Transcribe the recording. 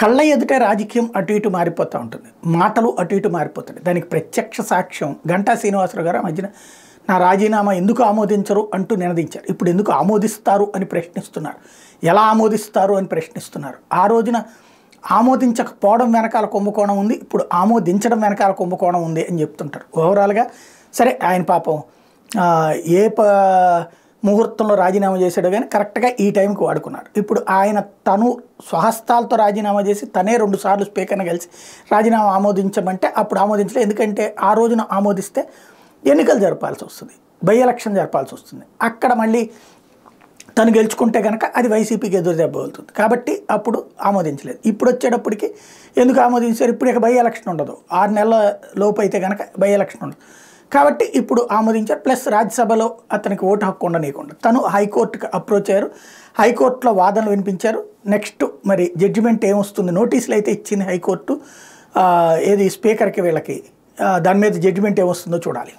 కళ్ళ ఎదుటే రాజకీయం అటు ఇటు మారిపోతూ ఉంటుంది. మాటలు అటు ఇటు మారిపోతాయి. దానికి ప్రత్యక్ష సాక్ష్యం గంటా శ్రీనివాసరావు గారు ఆ మధ్యన నా రాజీనామా ఎందుకు ఆమోదించరు అంటూ నినదించారు. ఇప్పుడు ఎందుకు ఆమోదిస్తారు అని ప్రశ్నిస్తున్నారు. ఎలా ఆమోదిస్తారు అని ప్రశ్నిస్తున్నారు. ఆ రోజున ఆమోదించకపోవడం వెనకాల కుంభకోణం ఉంది, ఇప్పుడు ఆమోదించడం వెనకాల కుంభకోణం ఉంది అని చెప్తుంటారు. ఓవరాల్గా సరే ఆయన పాపం ఏ ముహూర్తంలో రాజీనామా చేశాడో కానీ కరెక్ట్గా ఈ టైంకి వాడుకున్నారు. ఇప్పుడు ఆయన తను స్వహస్తాలతో రాజీనామా చేసి తనే 2 సార్లు స్పీకర్ని కలిసి రాజీనామా ఆమోదించమంటే అప్పుడు ఆమోదించలేదు. ఎందుకంటే ఆ రోజున ఆమోదిస్తే ఎన్నికలు జరపాల్సి వస్తుంది, బై ఎలక్షన్ జరపాల్సి వస్తుంది. అక్కడ మళ్ళీ తను గెలుచుకుంటే కనుక అది వైసీపీకి ఎదురు దెబ్బ అవుతుంది. కాబట్టి అప్పుడు ఆమోదించలేదు. ఇప్పుడు వచ్చేటప్పటికి ఎందుకు ఆమోదించారు? ఇప్పుడు ఇక బై ఎలక్షన్ ఉండదు, 6 నెలల లోపు అయితే కనుక బై ఎలక్షన్ ఉండదు. కాబట్టి ఇప్పుడు ఆమోదించారు. ప్లస్ రాజ్యసభలో అతనికి ఓటు హక్కు ఉండనీయకుండా తను హైకోర్టుకి అప్రోచ్ అయ్యారు. హైకోర్టులో వాదనలు వినిపించారు. నెక్స్ట్ మరి జడ్జిమెంట్ ఏమొస్తుంది? నోటీసులు అయితే ఇచ్చింది హైకోర్టు. ఏది స్పీకర్కి వీళ్ళకి దాని మీద జడ్జిమెంట్ ఏమొస్తుందో చూడాలి.